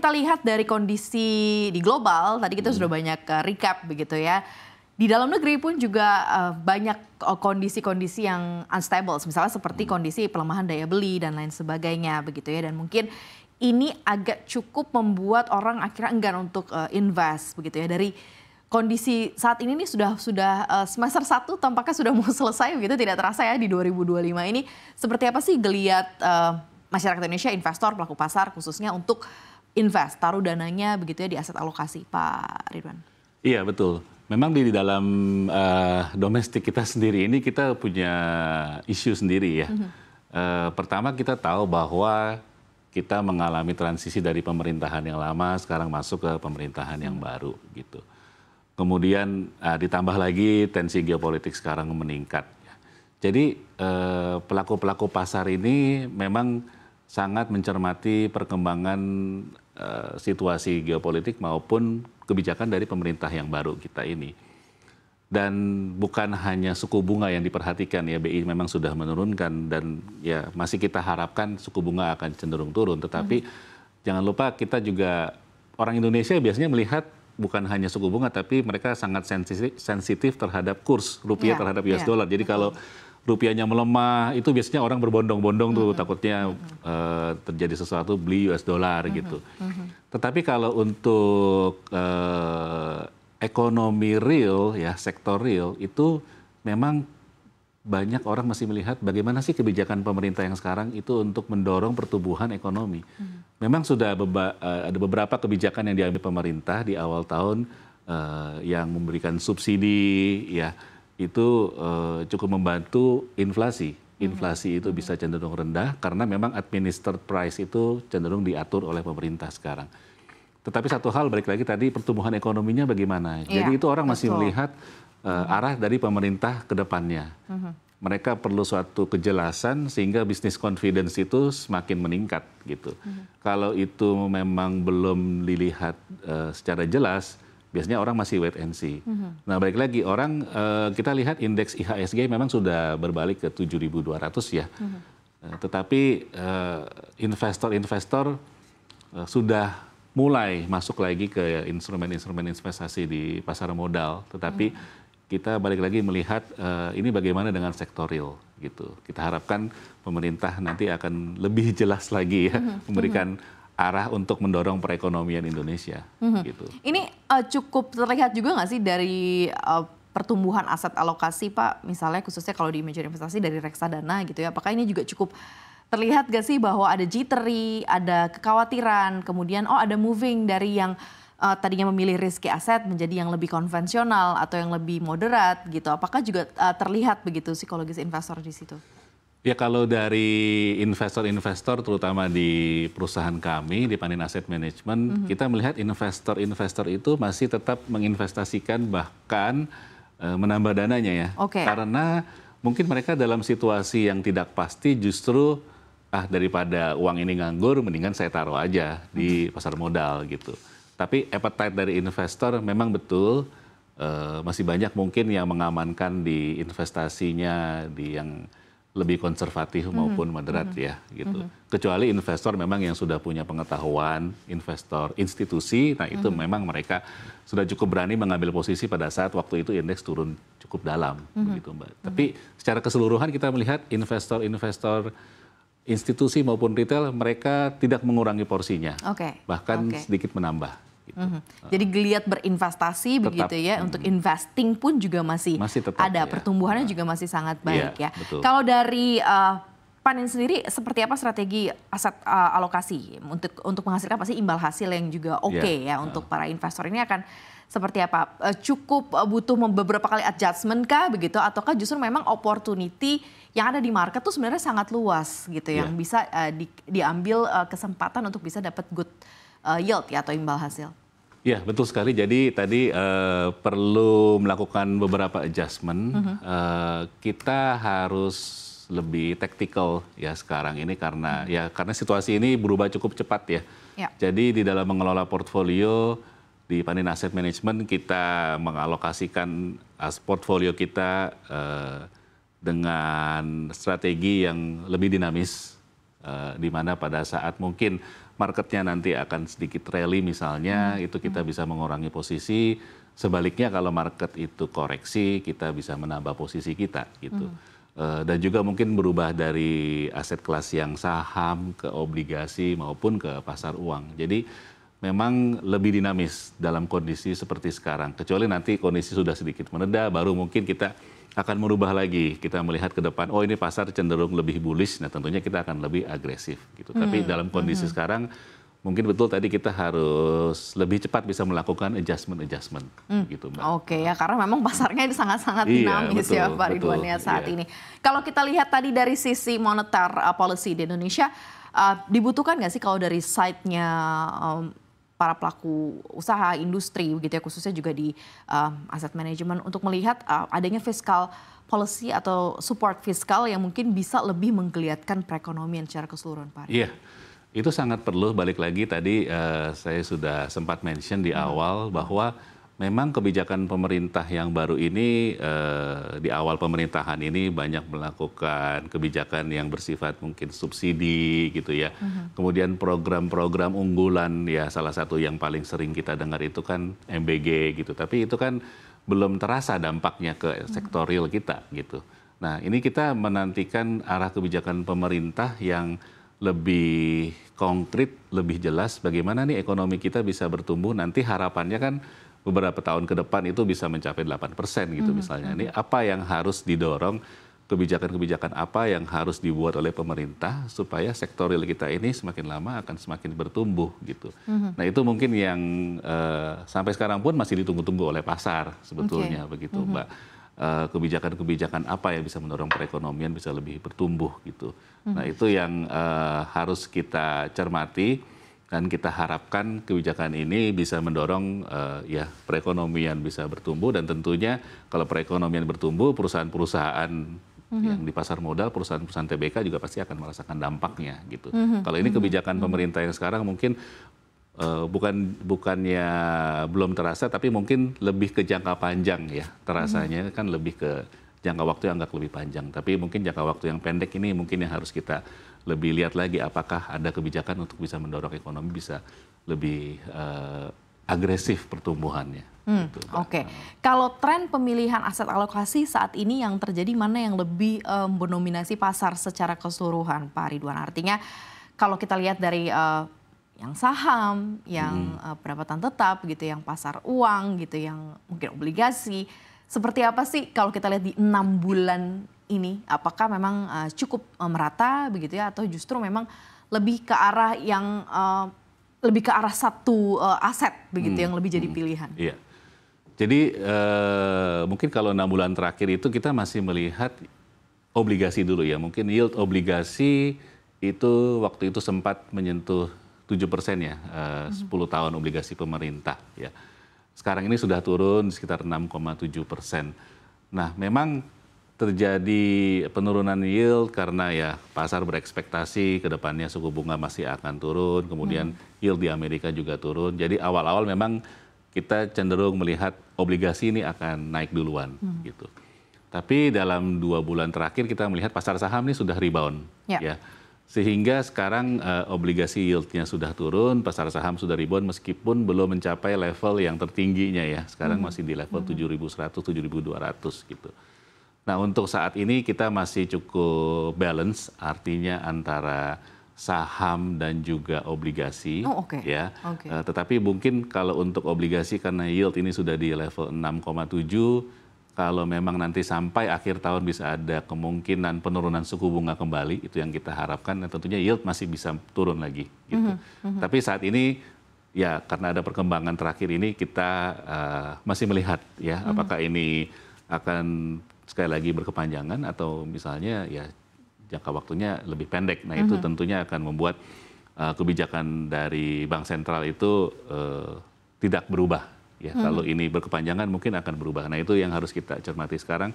kita lihat dari kondisi di global, tadi kita sudah banyak recap begitu ya. Di dalam negeri pun juga banyak kondisi-kondisi yang unstable, misalnya seperti kondisi pelemahan daya beli dan lain sebagainya begitu ya. Dan mungkin ini agak cukup membuat orang akhirnya enggan untuk invest begitu ya. Dari kondisi saat ini nih sudah semester 1 tampaknya sudah mau selesai begitu, tidak terasa ya di 2025 ini. Seperti apa sih geliat masyarakat Indonesia, investor, pelaku pasar khususnya untuk invest, taruh dananya begitu ya di aset alokasi, Pak Ridwan? Iya betul. Memang di dalam domestik kita sendiri ini kita punya isu sendiri ya. Pertama kita tahu bahwa kita mengalami transisi dari pemerintahan yang lama sekarang masuk ke pemerintahan yang baru gitu. Kemudian ditambah lagi tensi geopolitik sekarang meningkat. Jadi pelaku-pelaku pasar ini memang sangat mencermati perkembangan situasi geopolitik maupun kebijakan dari pemerintah yang baru kita ini. Dan bukan hanya suku bunga yang diperhatikan ya, BI memang sudah menurunkan dan ya masih kita harapkan suku bunga akan cenderung turun. Tetapi jangan lupa kita juga, orang Indonesia biasanya melihat bukan hanya suku bunga tapi mereka sangat sensitif terhadap kurs rupiah terhadap US dollar. Jadi kalau rupiahnya melemah, itu biasanya orang berbondong-bondong tuh takutnya terjadi sesuatu beli US dollar gitu. Tetapi kalau untuk ekonomi real ya, sektor real itu memang banyak orang masih melihat bagaimana sih kebijakan pemerintah yang sekarang itu untuk mendorong pertumbuhan ekonomi. Memang sudah ada beberapa kebijakan yang diambil pemerintah di awal tahun yang memberikan subsidi ya. Itu cukup membantu inflasi. Inflasi itu bisa cenderung rendah karena memang administered price itu cenderung diatur oleh pemerintah sekarang. Tetapi satu hal balik lagi tadi pertumbuhan ekonominya bagaimana. Jadi itu orang masih melihat arah dari pemerintah ke depannya. Mereka perlu suatu kejelasan sehingga business confidence itu semakin meningkat gitu. Kalau itu memang belum dilihat secara jelas, biasanya orang masih wait and see. Nah balik lagi orang, kita lihat indeks IHSG memang sudah berbalik ke 7.200 ya. Tetapi investor-investor sudah mulai masuk lagi ke instrumen-instrumen investasi di pasar modal. Tetapi kita balik lagi melihat ini bagaimana dengan sektor real gitu. Kita harapkan pemerintah nanti akan lebih jelas lagi ya memberikan arah untuk mendorong perekonomian Indonesia. Gitu. Ini cukup terlihat juga nggak sih dari pertumbuhan aset alokasi Pak, misalnya khususnya kalau di manajer investasi dari reksadana gitu ya, apakah ini juga cukup terlihat nggak sih bahwa ada jittery, ada kekhawatiran, kemudian ada moving dari yang tadinya memilih risky aset menjadi yang lebih konvensional atau yang lebih moderat gitu, apakah juga terlihat begitu psikologis investor di situ? Ya kalau dari investor-investor terutama di perusahaan kami di Panin Asset Management, kita melihat investor-investor itu masih tetap menginvestasikan bahkan menambah dananya ya. Karena mungkin mereka dalam situasi yang tidak pasti justru daripada uang ini nganggur mendingan saya taruh aja di pasar modal gitu. Tapi appetite dari investor memang betul masih banyak mungkin yang mengamankan di investasinya di yang lebih konservatif maupun moderat ya gitu. Kecuali investor memang yang sudah punya pengetahuan, investor institusi, nah itu memang mereka sudah cukup berani mengambil posisi pada saat waktu itu indeks turun cukup dalam begitu Mbak. Tapi secara keseluruhan kita melihat investor-investor institusi maupun retail mereka tidak mengurangi porsinya. Bahkan sedikit menambah. Gitu. Jadi geliat berinvestasi tetap, begitu ya, untuk investing pun juga masih tetap, ada, pertumbuhannya juga masih sangat baik ya. Kalau dari Panin sendiri seperti apa strategi aset alokasi untuk menghasilkan pasti imbal hasil yang juga ya untuk para investor ini akan seperti apa? Cukup butuh beberapa kali adjustment kah begitu, ataukah justru memang opportunity yang ada di market tuh sebenarnya sangat luas gitu yang bisa diambil kesempatan untuk bisa dapat good yield ya atau imbal hasil? Ya betul sekali. Jadi tadi perlu melakukan beberapa adjustment. Kita harus lebih tactical ya sekarang ini karena situasi ini berubah cukup cepat ya. Jadi di dalam mengelola portfolio di Panin Asset Management kita mengalokasikan portfolio kita dengan strategi yang lebih dinamis, di mana pada saat mungkin marketnya nanti akan sedikit rally misalnya, itu kita bisa mengurangi posisi. Sebaliknya kalau market itu koreksi, kita bisa menambah posisi kita gitu. Dan juga mungkin berubah dari aset kelas yang saham ke obligasi maupun ke pasar uang. Jadi memang lebih dinamis dalam kondisi seperti sekarang. Kecuali nanti kondisi sudah sedikit mereda, baru mungkin kita akan merubah lagi. Kita melihat ke depan, oh ini pasar cenderung lebih bullish, nah tentunya kita akan lebih agresif gitu. Tapi dalam kondisi sekarang, mungkin betul tadi kita harus lebih cepat bisa melakukan adjustment gitu, Mbak. Oke ya, karena memang pasarnya ini sangat-sangat Iya, dinamis betul, ya Pak Ridwan ya saat ini. Kalau kita lihat tadi dari sisi monetar policy di Indonesia, dibutuhkan nggak sih kalau dari side-nya para pelaku usaha, industri begitu ya, khususnya juga di aset manajemen untuk melihat adanya fiscal policy atau support fiskal yang mungkin bisa lebih menggeliatkan perekonomian secara keseluruhan, Pak? Iya, itu sangat perlu. Balik lagi tadi saya sudah sempat mention di awal bahwa memang kebijakan pemerintah yang baru ini di awal pemerintahan ini banyak melakukan kebijakan yang bersifat mungkin subsidi gitu ya. Kemudian program-program unggulan ya, salah satu yang paling sering kita dengar itu kan MBG gitu. Tapi itu kan belum terasa dampaknya ke sektor real kita gitu. Nah, ini kita menantikan arah kebijakan pemerintah yang lebih konkret, lebih jelas bagaimana nih ekonomi kita bisa bertumbuh. Nanti harapannya kan beberapa tahun ke depan itu bisa mencapai 8% gitu misalnya. Ini apa yang harus didorong, kebijakan-kebijakan apa yang harus dibuat oleh pemerintah supaya sektor real kita ini semakin lama akan semakin bertumbuh gitu. Nah itu mungkin yang sampai sekarang pun masih ditunggu-tunggu oleh pasar sebetulnya begitu, Mbak. Kebijakan-kebijakan apa yang bisa mendorong perekonomian bisa lebih bertumbuh gitu. Nah itu yang harus kita cermati. Dan kita harapkan kebijakan ini bisa mendorong ya perekonomian bisa bertumbuh, dan tentunya kalau perekonomian bertumbuh, perusahaan-perusahaan yang di pasar modal, perusahaan-perusahaan TBK juga pasti akan merasakan dampaknya gitu. Kalau ini kebijakan pemerintah yang sekarang mungkin bukannya belum terasa, tapi mungkin lebih ke jangka panjang ya, terasanya kan lebih ke jangka waktu yang agak lebih panjang. Tapi mungkin jangka waktu yang pendek ini mungkin yang harus kita lebih lihat lagi, apakah ada kebijakan untuk bisa mendorong ekonomi bisa lebih agresif pertumbuhannya. Gitu, Oke. Kalau tren pemilihan aset alokasi saat ini yang terjadi, mana yang lebih mendominasi pasar secara keseluruhan, Pak Ridwan? Artinya kalau kita lihat dari yang saham, yang pendapatan tetap gitu, yang pasar uang gitu, yang mungkin obligasi, seperti apa sih kalau kita lihat di 6 bulan ini? Apakah memang cukup merata begitu ya, atau justru memang lebih ke arah yang lebih ke arah satu aset begitu yang lebih jadi pilihan? Iya. Jadi mungkin kalau 6 bulan terakhir itu kita masih melihat obligasi dulu ya. Mungkin yield obligasi itu waktu itu sempat menyentuh 7% ya, 10 tahun obligasi pemerintah ya. Sekarang ini sudah turun sekitar 6,7%. Nah, memang terjadi penurunan yield karena ya pasar berekspektasi ke depannya suku bunga masih akan turun, kemudian yield di Amerika juga turun. Jadi awal-awal memang kita cenderung melihat obligasi ini akan naik duluan gitu. Tapi dalam 2 bulan terakhir kita melihat pasar saham ini sudah rebound ya. Sehingga sekarang obligasi yieldnya sudah turun, pasar saham sudah rebound meskipun belum mencapai level yang tertingginya ya. Sekarang masih di level 7.100, 7.200 gitu. Nah untuk saat ini kita masih cukup balance, artinya antara saham dan juga obligasi. Ya. Tetapi mungkin kalau untuk obligasi karena yield ini sudah di level 6,7, kalau memang nanti sampai akhir tahun bisa ada kemungkinan penurunan suku bunga kembali, itu yang kita harapkan, dan tentunya yield masih bisa turun lagi. Gitu. Tapi saat ini ya karena ada perkembangan terakhir ini kita masih melihat ya apakah ini akan sekali lagi berkepanjangan atau misalnya ya jangka waktunya lebih pendek. Nah itu tentunya akan membuat kebijakan dari Bank Sentral itu tidak berubah. Ya, kalau ini berkepanjangan mungkin akan berubah. Nah itu yang harus kita cermati sekarang.